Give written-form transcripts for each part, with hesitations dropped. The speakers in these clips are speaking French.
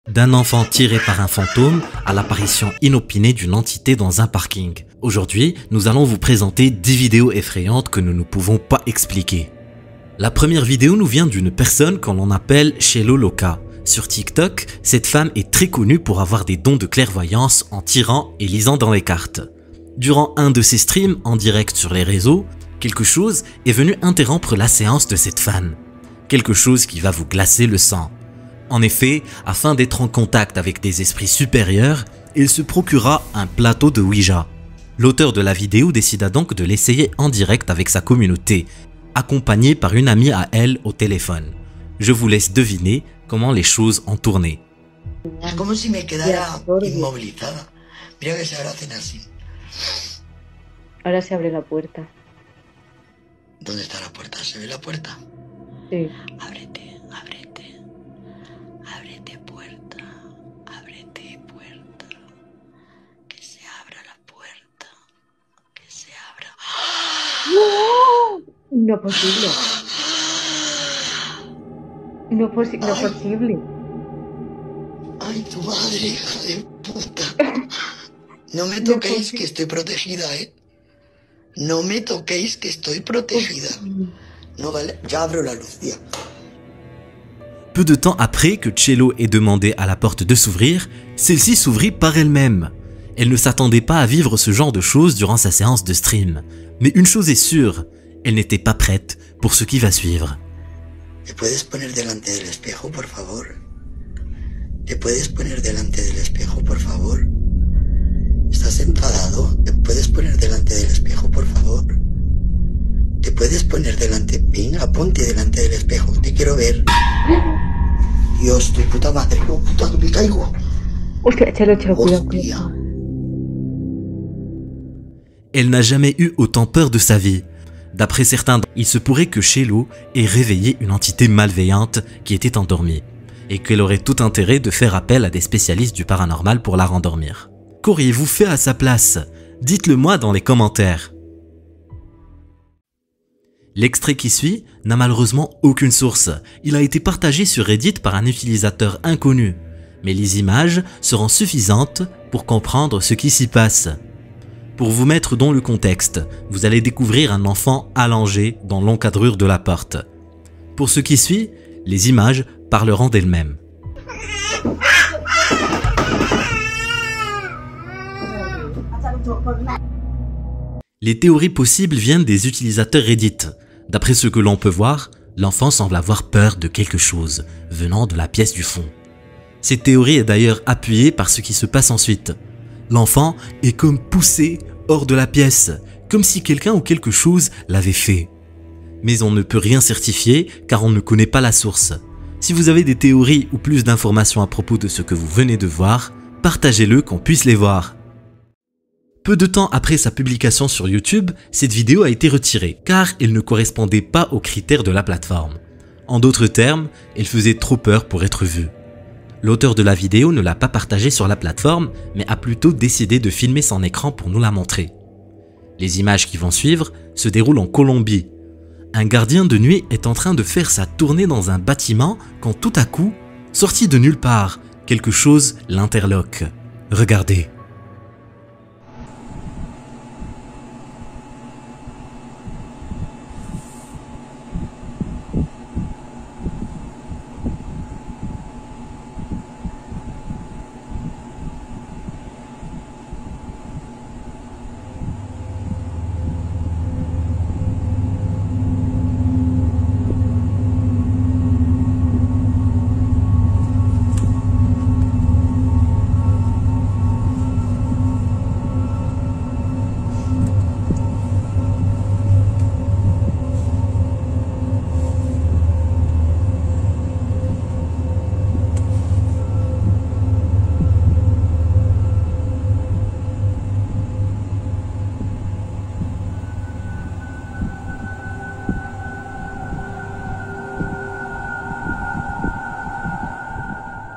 D'un enfant tiré par un fantôme à l'apparition inopinée d'une entité dans un parking. Aujourd'hui, nous allons vous présenter 10 vidéos effrayantes que nous ne pouvons pas expliquer. La première vidéo nous vient d'une personne qu'on l'on appelle Chelo Loca. Sur TikTok, cette femme est très connue pour avoir des dons de clairvoyance en tirant et lisant dans les cartes. Durant un de ses streams en direct sur les réseaux, quelque chose est venu interrompre la séance de cette fan. Quelque chose qui va vous glacer le sang. En effet, afin d'être en contact avec des esprits supérieurs, il se procura un plateau de Ouija. L'auteur de la vidéo décida donc de l'essayer en direct avec sa communauté, accompagné par une amie à elle au téléphone. Je vous laisse deviner comment les choses ont tourné. Es como si me quedara inmovilizada. Mira que se ahora hacen así. Ahora se abre la puerta. ¿Dónde está la puerta? ¿Se ve la puerta? Sí. Ábrete, ábrete. Ábrete puerta. Ábrete puerta. Que se abra la puerta. Que se abra. No es posible. No es posible. Ay, tu madre, hija de puta. No me toquéis que estoy protegida, ¿eh? No me toquéis que estoy protegida. No vale, ya abro la luz, tía. Peu de temps après que Chelo ait demandé à la porte de s'ouvrir, celle-ci s'ouvrit par elle-même. Elle ne s'attendait pas à vivre ce genre de choses durant sa séance de stream. Mais une chose est sûre, elle n'était pas prête pour ce qui va suivre. ¿Te puedes poner delante del espejo, por favor? ¿Te puedes poner delante del espejo, por favor? ¿Estás enfadado? ¿Te puedes poner delante del espejo, por favor? ¿Te puedes poner delante? Venga, ponte delante del espejo, te quiero ver. Dios, tu puta madre, no, puta, que me caigo. Hostia, Chelo, cuidado. Hostia. Elle n'a jamais eu autant peur de sa vie. D'après certains, il se pourrait que Chelo ait réveillé une entité malveillante qui était endormie, et qu'elle aurait tout intérêt de faire appel à des spécialistes du paranormal pour la rendormir. Qu'auriez-vous fait à sa place? Dites-le moi dans les commentaires. L'extrait qui suit n'a malheureusement aucune source. Il a été partagé sur Reddit par un utilisateur inconnu. Mais les images seront suffisantes pour comprendre ce qui s'y passe. Pour vous mettre dans le contexte, vous allez découvrir un enfant allongé dans l'encadrure de la porte. Pour ce qui suit, les images parleront d'elles-mêmes. Les théories possibles viennent des utilisateurs Reddit. D'après ce que l'on peut voir, l'enfant semble avoir peur de quelque chose venant de la pièce du fond. Cette théorie est d'ailleurs appuyée par ce qui se passe ensuite. L'enfant est comme poussé hors de la pièce, comme si quelqu'un ou quelque chose l'avait fait. Mais on ne peut rien certifier car on ne connaît pas la source. Si vous avez des théories ou plus d'informations à propos de ce que vous venez de voir, partagez-le qu'on puisse les voir. Peu de temps après sa publication sur YouTube, cette vidéo a été retirée car elle ne correspondait pas aux critères de la plateforme. En d'autres termes, elle faisait trop peur pour être vue. L'auteur de la vidéo ne l'a pas partagée sur la plateforme, mais a plutôt décidé de filmer son écran pour nous la montrer. Les images qui vont suivre se déroulent en Colombie. Un gardien de nuit est en train de faire sa tournée dans un bâtiment quand tout à coup, sorti de nulle part, quelque chose l'interloque. Regardez.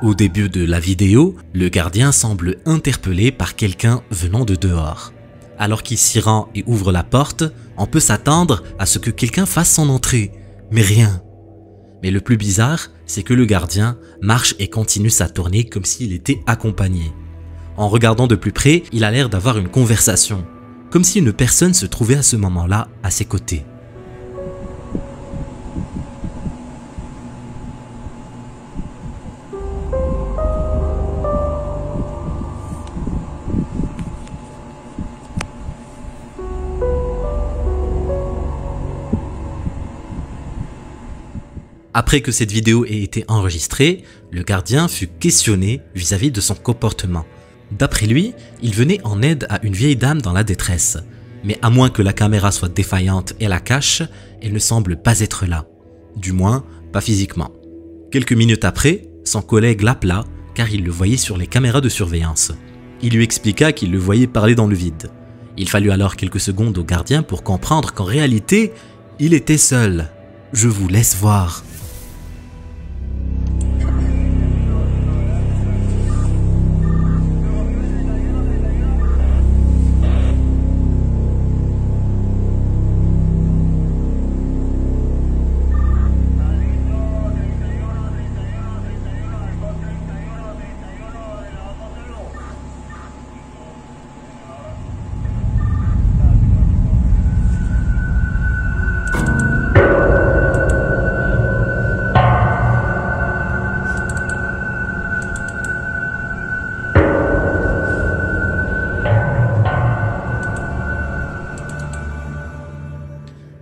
Au début de la vidéo, le gardien semble interpellé par quelqu'un venant de dehors. Alors qu'il s'y rend et ouvre la porte, on peut s'attendre à ce que quelqu'un fasse son entrée, mais rien. Mais le plus bizarre, c'est que le gardien marche et continue sa tournée comme s'il était accompagné. En regardant de plus près, il a l'air d'avoir une conversation, comme si une personne se trouvait à ce moment-là à ses côtés. Après que cette vidéo ait été enregistrée, le gardien fut questionné vis-à-vis de son comportement. D'après lui, il venait en aide à une vieille dame dans la détresse. Mais à moins que la caméra soit défaillante et la cache, elle ne semble pas être là. Du moins, pas physiquement. Quelques minutes après, son collègue l'appela car il le voyait sur les caméras de surveillance. Il lui expliqua qu'il le voyait parler dans le vide. Il fallut alors quelques secondes au gardien pour comprendre qu'en réalité, il était seul. Je vous laisse voir.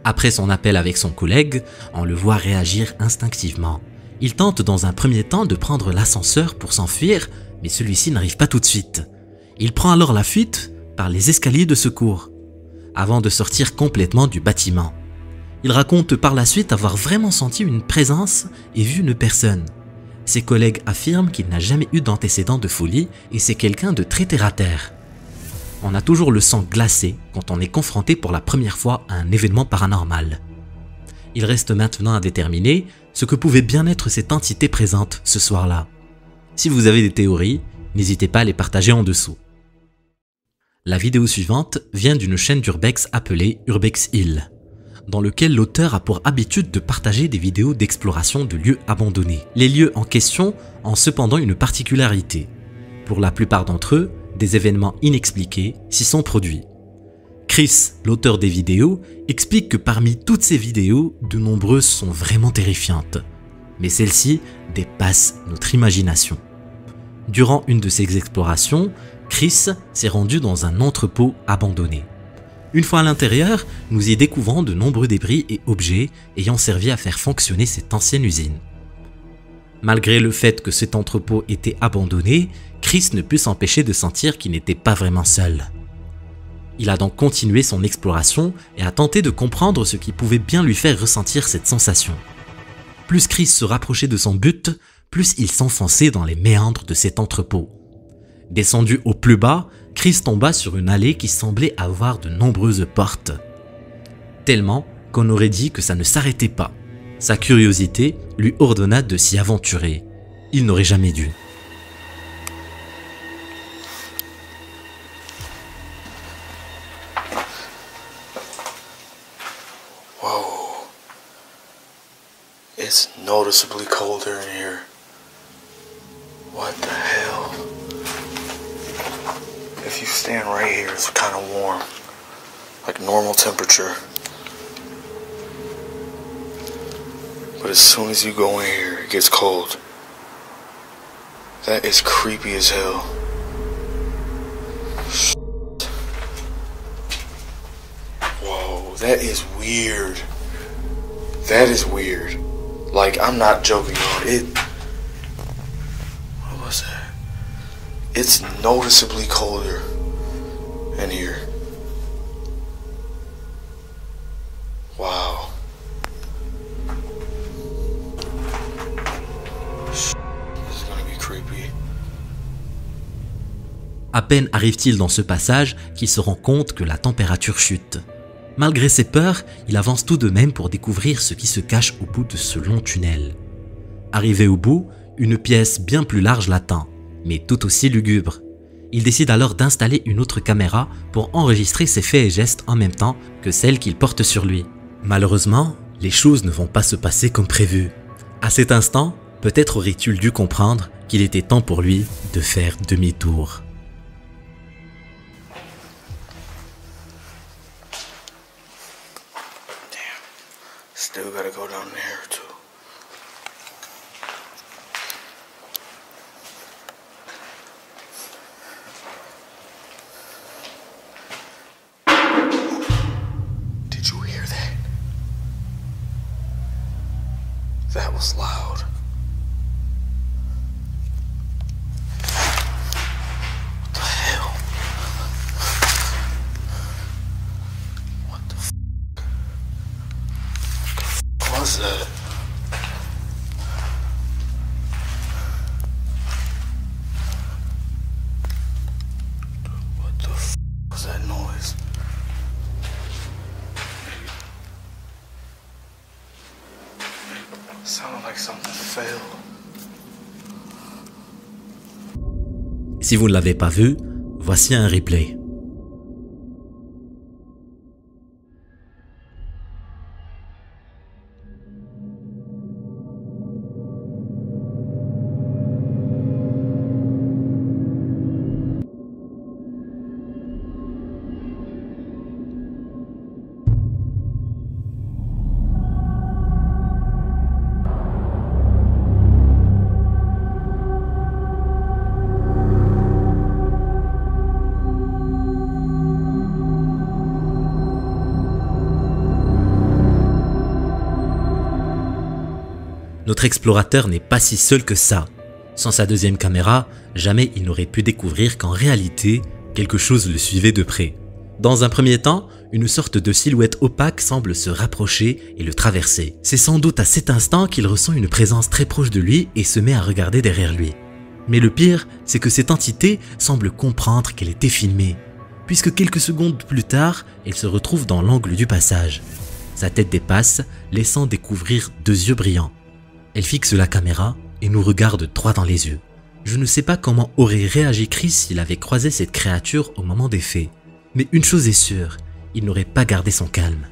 Après son appel avec son collègue, on le voit réagir instinctivement. Il tente dans un premier temps de prendre l'ascenseur pour s'enfuir, mais celui-ci n'arrive pas tout de suite. Il prend alors la fuite par les escaliers de secours, avant de sortir complètement du bâtiment. Il raconte par la suite avoir vraiment senti une présence et vu une personne. Ses collègues affirment qu'il n'a jamais eu d'antécédent de folie et c'est quelqu'un de très terre-à-terre. On a toujours le sang glacé quand on est confronté pour la première fois à un événement paranormal. Il reste maintenant à déterminer ce que pouvait bien être cette entité présente ce soir-là. Si vous avez des théories, n'hésitez pas à les partager en dessous. La vidéo suivante vient d'une chaîne d'Urbex appelée Urbex Hill, dans lequel l'auteur a pour habitude de partager des vidéos d'exploration de lieux abandonnés. Les lieux en question ont cependant une particularité. Pour la plupart d'entre eux, des événements inexpliqués s'y sont produits. Chris, l'auteur des vidéos, explique que parmi toutes ces vidéos, de nombreuses sont vraiment terrifiantes. Mais celles-ci dépassent notre imagination. Durant une de ses explorations, Chris s'est rendu dans un entrepôt abandonné. Une fois à l'intérieur, nous y découvrons de nombreux débris et objets ayant servi à faire fonctionner cette ancienne usine. Malgré le fait que cet entrepôt était abandonné, Chris ne put s'empêcher de sentir qu'il n'était pas vraiment seul. Il a donc continué son exploration et a tenté de comprendre ce qui pouvait bien lui faire ressentir cette sensation. Plus Chris se rapprochait de son but, plus il s'enfonçait dans les méandres de cet entrepôt. Descendu au plus bas, Chris tomba sur une allée qui semblait avoir de nombreuses portes. Tellement qu'on aurait dit que ça ne s'arrêtait pas. Sa curiosité lui ordonna de s'y aventurer. Il n'aurait jamais dû. Whoa. It's noticeably colder in here. What the hell? If you stand right here, it's kind of warm. Like normal temperature. But as soon as you go in here, it gets cold. That is creepy as hell. Whoa, that is weird. That is weird. Like, I'm not joking, y'all. What was that? It's noticeably colder in here. Wow. À peine arrive-t-il dans ce passage qu'il se rend compte que la température chute. Malgré ses peurs, il avance tout de même pour découvrir ce qui se cache au bout de ce long tunnel. Arrivé au bout, une pièce bien plus large l'attend, mais tout aussi lugubre. Il décide alors d'installer une autre caméra pour enregistrer ses faits et gestes en même temps que celle qu'il porte sur lui. Malheureusement, les choses ne vont pas se passer comme prévu. À cet instant, peut-être aurait-il dû comprendre qu'il était temps pour lui de faire demi-tour. Still gotta go down there too. Did you hear that? That was loud. What the hell? What the f*** was that? What the f*** was that noise? Sounded like something fell. Si vous ne l'avez pas vu, voici un replay. Notre explorateur n'est pas si seul que ça. Sans sa deuxième caméra, jamais il n'aurait pu découvrir qu'en réalité, quelque chose le suivait de près. Dans un premier temps, une sorte de silhouette opaque semble se rapprocher et le traverser. C'est sans doute à cet instant qu'il ressent une présence très proche de lui et se met à regarder derrière lui. Mais le pire, c'est que cette entité semble comprendre qu'elle était filmée, puisque quelques secondes plus tard, elle se retrouve dans l'angle du passage. Sa tête dépasse, laissant découvrir deux yeux brillants. Elle fixe la caméra et nous regarde droit dans les yeux. Je ne sais pas comment aurait réagi Chris s'il avait croisé cette créature au moment des faits. Mais une chose est sûre, il n'aurait pas gardé son calme.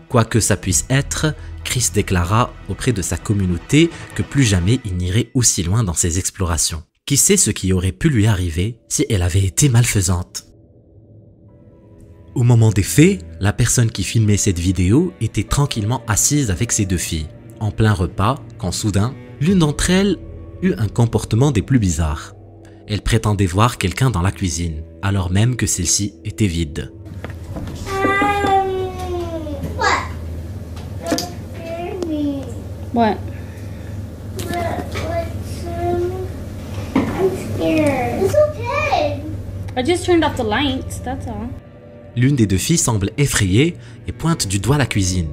Quoi que ça puisse être, Chris déclara auprès de sa communauté que plus jamais il n'irait aussi loin dans ses explorations. Qui sait ce qui aurait pu lui arriver si elle avait été malfaisante? Au moment des faits, la personne qui filmait cette vidéo était tranquillement assise avec ses deux filles, en plein repas, quand soudain, l'une d'entre elles eut un comportement des plus bizarres. Elle prétendait voir quelqu'un dans la cuisine, alors même que celle-ci était vide. What? I'm scared. It's okay. I just turned off the lights, that's all. L'une des deux filles semble effrayée et pointe du doigt la cuisine.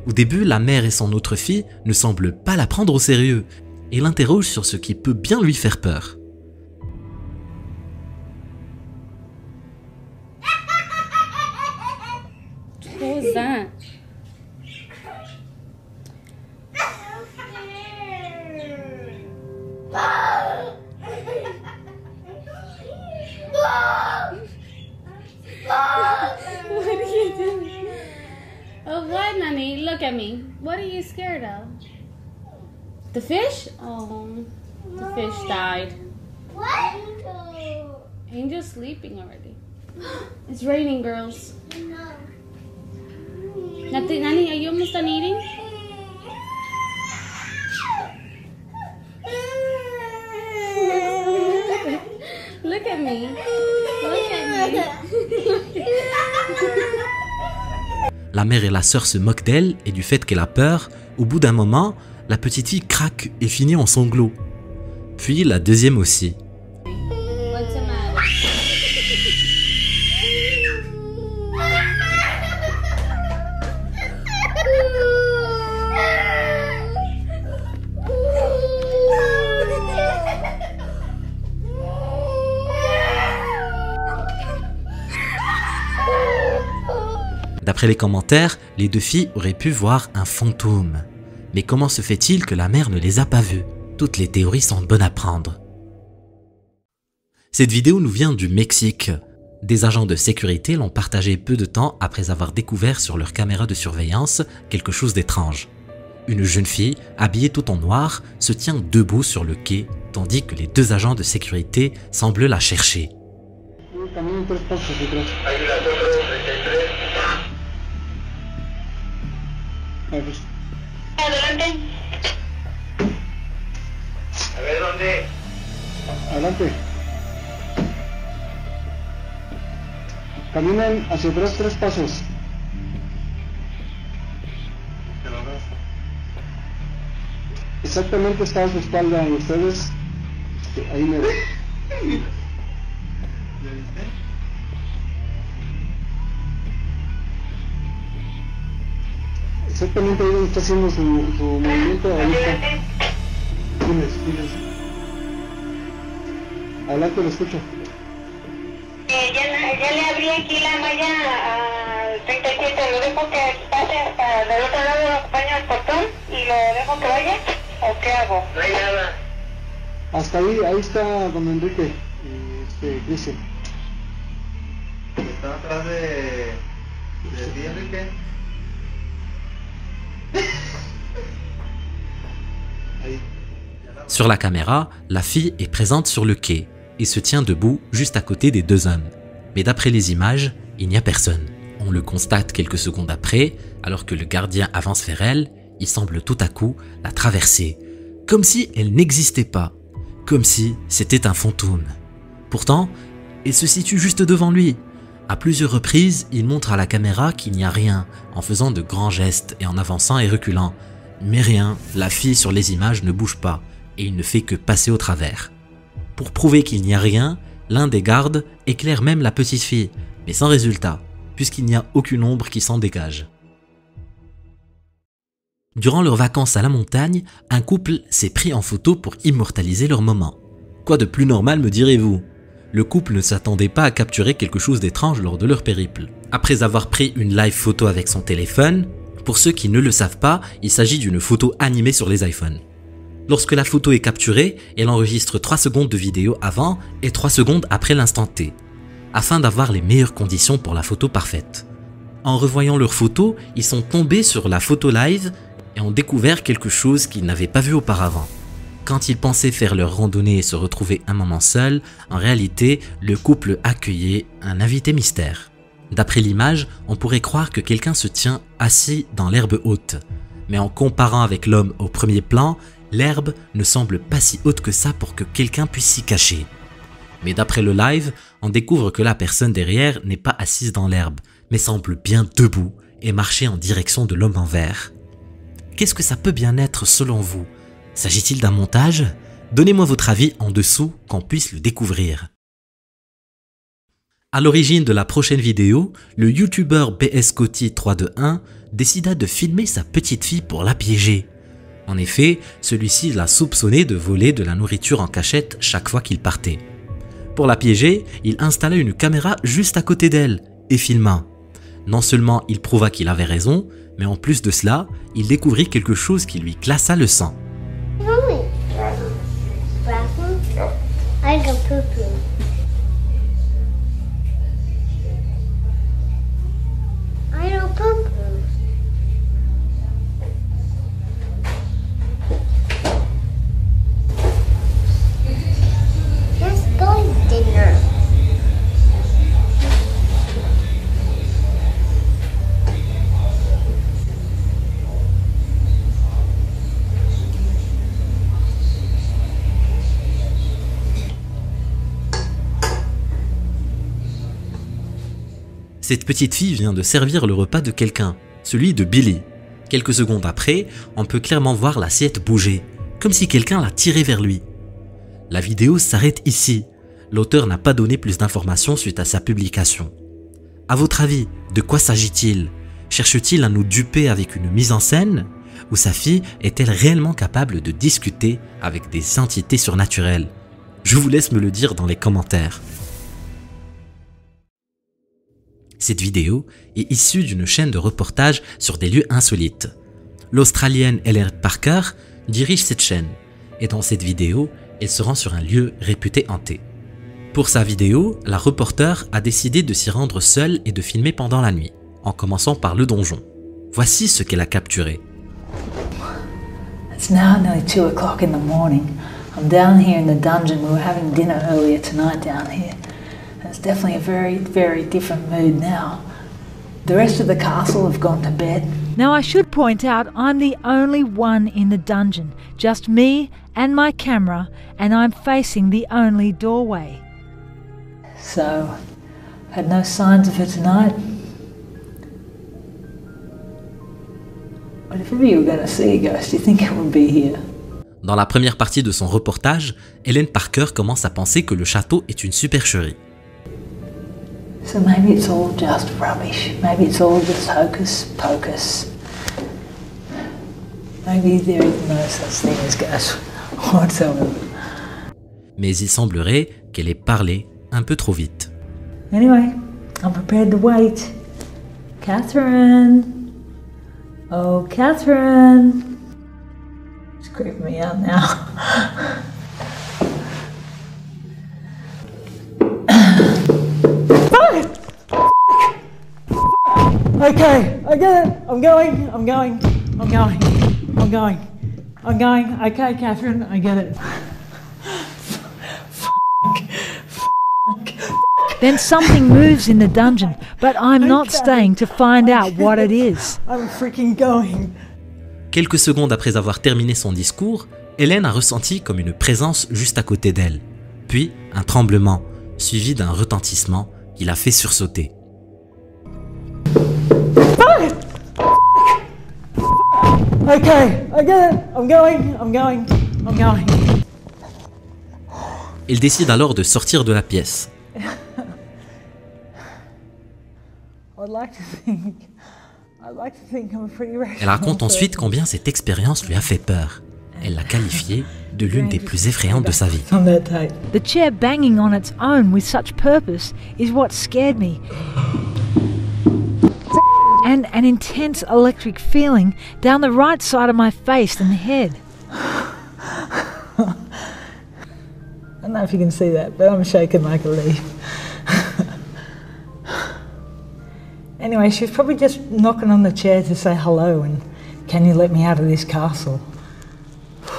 Au début, la mère et son autre fille ne semblent pas la prendre au sérieux et l'interrogent sur ce qui peut bien lui faire peur. What was that? What are you doing? Oh, what, Nani? Look at me. What are you scared of? The fish? Oh, the fish died. What? Angel's sleeping already. It's raining, girls. Nani, are you almost done eating? Look at me. Look at me. La mère et la sœur se moquent d'elle et du fait qu'elle a peur. Au bout d'un moment, la petite fille craque et finit en sanglots. Puis la deuxième aussi. What's the matter? D'après les commentaires, les deux filles auraient pu voir un fantôme. Mais comment se fait-il que la mère ne les a pas vues? Toutes les théories sont bonnes à prendre. Cette vidéo nous vient du Mexique. Des agents de sécurité l'ont partagée peu de temps après avoir découvert sur leur caméra de surveillance quelque chose d'étrange. une jeune fille, habillée tout en noir, se tient debout sur le quai, tandis que les deux agents de sécurité semblent la chercher. Adelante. A ver dónde. Adelante. Caminen hacia atrás 3 pasos. Exactamente está a su espalda y ustedes ahí me ven. Exactamente ahí donde está haciendo su movimiento ahorita. Diles. Adelante, lo escucho. Ya le abrí aquí la malla al 37, lo dejo que pase hasta del otro lado, lo acompaño al portón y lo dejo que vaya, ¿o qué hago? No hay nada. Hasta ahí está don Enrique y Cristian. ¿Están atrás de ti, Enrique? Ahí. Sur la caméra, la fille est présente sur le quai et se tient debout juste à côté des deux hommes. Mais d'après les images, il n'y a personne. On le constate quelques secondes après, alors que le gardien avance vers elle, il semble tout à coup la traverser, comme si elle n'existait pas, comme si c'était un fantôme. Pourtant, elle se situe juste devant lui. À plusieurs reprises, il montre à la caméra qu'il n'y a rien, en faisant de grands gestes et en avançant et reculant. Mais rien, la fille sur les images ne bouge pas, et il ne fait que passer au travers. Pour prouver qu'il n'y a rien, l'un des gardes éclaire même la petite fille, mais sans résultat, puisqu'il n'y a aucune ombre qui s'en dégage. Durant leurs vacances à la montagne, un couple s'est pris en photo pour immortaliser leur moment. Quoi de plus normal, me direz-vous? Le couple ne s'attendait pas à capturer quelque chose d'étrange lors de leur périple. Après avoir pris une live photo avec son téléphone, pour ceux qui ne le savent pas, il s'agit d'une photo animée sur les iPhones. Lorsque la photo est capturée, elle enregistre 3 secondes de vidéo avant et 3 secondes après l'instant T, afin d'avoir les meilleures conditions pour la photo parfaite. En revoyant leurs photos, ils sont tombés sur la photo live et ont découvert quelque chose qu'ils n'avaient pas vu auparavant. Quand ils pensaient faire leur randonnée et se retrouver un moment seul, en réalité, le couple accueillait un invité mystère. D'après l'image, on pourrait croire que quelqu'un se tient assis dans l'herbe haute. Mais en comparant avec l'homme au premier plan, l'herbe ne semble pas si haute que ça pour que quelqu'un puisse s'y cacher. Mais d'après le live, on découvre que la personne derrière n'est pas assise dans l'herbe, mais semble bien debout et marcher en direction de l'homme en vert. Qu'est-ce que ça peut bien être selon vous? S'agit-il d'un montage? Donnez-moi votre avis en dessous qu'on puisse le découvrir. À l'origine de la prochaine vidéo, le youtubeur BSCoty321 décida de filmer sa petite fille pour la piéger. En effet, celui-ci l'a soupçonné de voler de la nourriture en cachette chaque fois qu'il partait. Pour la piéger, il installa une caméra juste à côté d'elle et filma. Non seulement il prouva qu'il avait raison, mais en plus de cela, il découvrit quelque chose qui lui glaça le sang. I go poo-poo. I don't poo-poo. Let's go to dinner. Cette petite fille vient de servir le repas de quelqu'un, celui de Billy. Quelques secondes après, on peut clairement voir l'assiette bouger, comme si quelqu'un la tirait vers lui. La vidéo s'arrête ici. L'auteur n'a pas donné plus d'informations suite à sa publication. À votre avis, de quoi s'agit-il? Cherche-t-il à nous duper avec une mise en scène? Ou sa fille est-elle réellement capable de discuter avec des entités surnaturelles? Je vous laisse me le dire dans les commentaires. Cette vidéo est issue d'une chaîne de reportages sur des lieux insolites. L'Australienne Ellen Parker dirige cette chaîne et dans cette vidéo, elle se rend sur un lieu réputé hanté. Pour sa vidéo, la reporter a décidé de s'y rendre seule et de filmer pendant la nuit, en commençant par le donjon. Voici ce qu'elle a capturé. It's now nearly 2 o'clock in the morning. I'm down here in the dungeon. We were having dinner earlier tonight down here. And it's definitely a very, very different mood now. The rest of the castle have gone to bed. Now I should point out I'm the only one in the dungeon. Just me and my camera, and I'm facing the only doorway. So, had no signs of her tonight. But if ever you were going to see a ghost, do you think it would be here? Dans la première partie de son reportage, Helen Parker commence à penser que le château est une supercherie. So maybe it's all just rubbish. Maybe it's all just hocus pocus. Maybe there is no such thing as ghosts whatsoever. Mais il semblerait qu'elle ait parlé un peu trop vite. Anyway, I'm prepared to wait. Catherine! Oh, Catherine! It's creeping me out now. Okay, I get it. I'm going. Okay, Catherine, I get it. Then something moves in the dungeon, but I'm not staying to find out what it is. I'm freaking going. Quelques secondes après avoir terminé son discours, Helen a ressenti comme une présence juste à côté d'elle. Puis un tremblement, suivi d'un retentissement qui l'a fait sursauter. Okay, I get it. I'm going. Elle décide alors de sortir de la pièce. Elle raconte ensuite combien cette expérience lui a fait peur. Elle l'a qualifiée de l'une des plus effrayantes de sa vie. The chair banging on its own with such purpose is what scared me. And an intense electric feeling down the right side of my face and head. I don't know if you can see that, but I'm shaking like a leaf. Anyway, she was probably just knocking on the chair to say hello and can you let me out of this castle?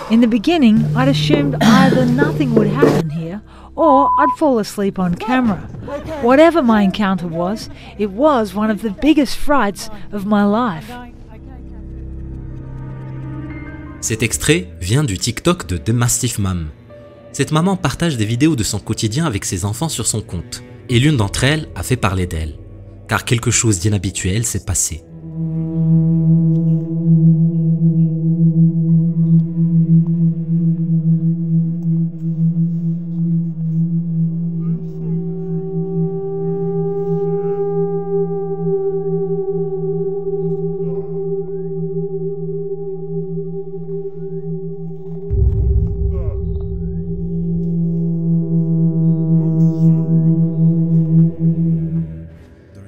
In the beginning, I'd assumed either nothing would happen here or I'd fall asleep on camera. Whatever my encounter was, it was one of the biggest frights of my life. Cet extrait vient du TikTok de The Mastiff Mom. Cette maman partage des vidéos de son quotidien avec ses enfants sur son compte, et l'une d'entre elles a fait parler d'elle, car quelque chose d'inhabituel s'est passé.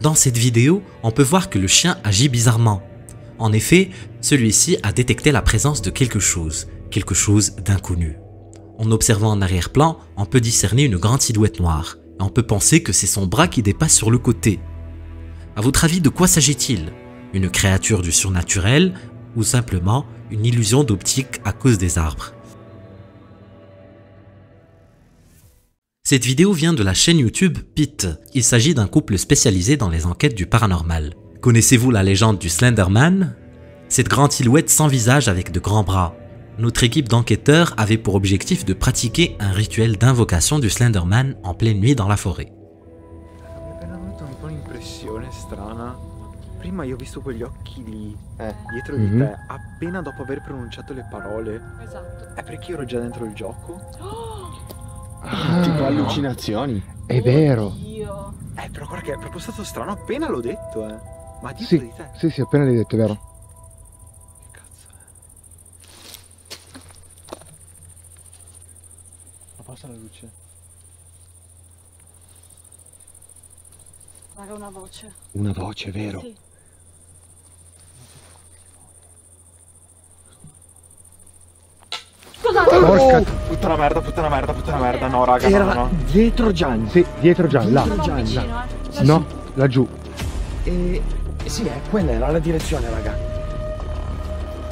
Dans cette vidéo, on peut voir que le chien agit bizarrement. En effet, celui-ci a détecté la présence de quelque chose d'inconnu. En observant en arrière-plan, on peut discerner une grande silhouette noire, et on peut penser que c'est son bras qui dépasse sur le côté. À votre avis, de quoi s'agit-il? Une créature du surnaturel ou simplement une illusion d'optique à cause des arbres? Cette vidéo vient de la chaîne YouTube Pete. Il s'agit d'un couple spécialisé dans les enquêtes du paranormal. Connaissez-vous la légende du Slenderman? Cette grande silhouette sans visage avec de grands bras. Notre équipe d'enquêteurs avait pour objectif de pratiquer un rituel d'invocation du Slenderman en pleine nuit dans la forêt. Prima io ho visto quegli occhi lì, dietro di te, appena dopo aver pronunciato le parole. Esatto. È perché io ero già dentro il gioco? Tipo allucinazioni. È vero. Però guarda che è proprio stato strano appena l'ho detto, Ma dietro di te. Sì, appena l'hai detto, è vero. Che cazzo è? Ma passa la luce. Raga, una voce. Una voce, vero? Sì. Scusate! Porca puttana merda, no raga, era no. Dietro Gianni. Sì, dietro Gianni, là. Vicino, No, laggiù. Sì, quella era la direzione, raga.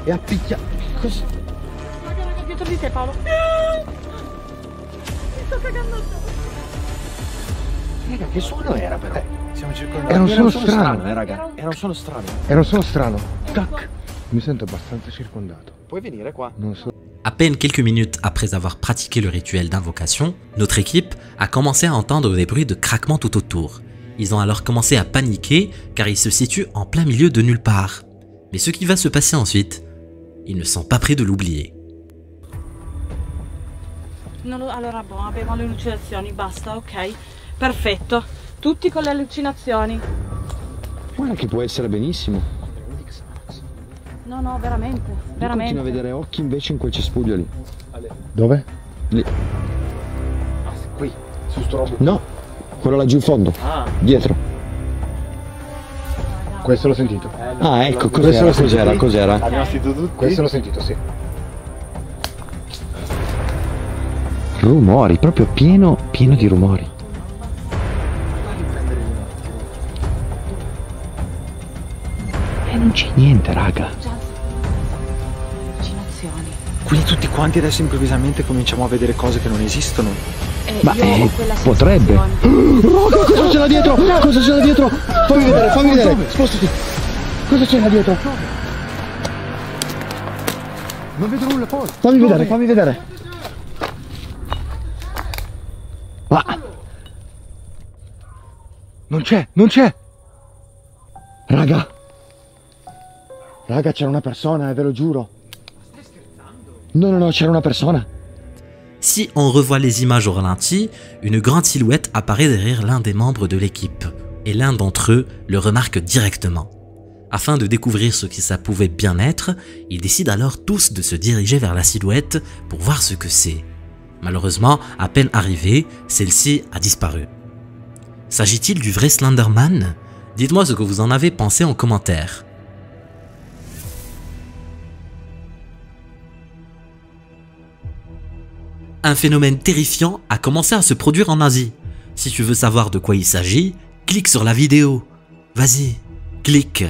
E appicchia. dietro di te, Paolo. Mi sto cagando addosso. Raga, che suono era però? Siamo circondati. Era un suono strano, raga. Era un suono strano. Era un suono strano. Tac. Mi sento abbastanza circondato. Puoi venire qua? Non so. À peine quelques minutes après avoir pratiqué le rituel d'invocation, notre équipe a commencé à entendre des bruits de craquement tout autour. Ils ont alors commencé à paniquer car ils se situent en plein milieu de nulle part. Mais ce qui va se passer ensuite, ils ne sont pas prêts de l'oublier. Allora, abbiamo le allucinazioni, basta, ok? Perfetto. Tutti con le allucinazioni. Guarda che può essere benissimo. No, veramente. Io continuo a vedere occhi invece in quel cespuglio lì. Dove? Lì. Qui, su sto robo. No, quello laggiù in fondo. Dietro. Questo l'ho sentito. Ah, ecco, cos'era? Abbiamo sentito tutti? Questo l'ho sentito, sì. Rumori, proprio pieno di rumori. E non c'è niente, raga. Allucinazioni. Quindi tutti quanti adesso improvvisamente cominciamo a vedere cose che non esistono. Ma io ho quella potrebbe. sensazione. Cosa c'è là dietro? Cosa c'è là dietro? Fammi vedere. Spostati. Cosa c'è là dietro? Non vedo nulla poi. Fammi vedere. Ah. Non c'è. Raga, C'era una persona, ve lo giuro. no, c'era una persona. Si on revoit les images au ralenti, une grande silhouette apparaît derrière l'un des membres de l'équipe, et l'un d'entre eux le remarque directement. Afin de découvrir ce que ça pouvait bien être, ils décident alors tous de se diriger vers la silhouette pour voir ce que c'est. Malheureusement, à peine arrivée, celle-ci a disparu. S'agit-il du vrai Slenderman? Dites-moi ce que vous en avez pensé en commentaire. Un phénomène terrifiant a commencé à se produire en Asie. Si tu veux savoir de quoi il s'agit, clique sur la vidéo. Vas-y, clique.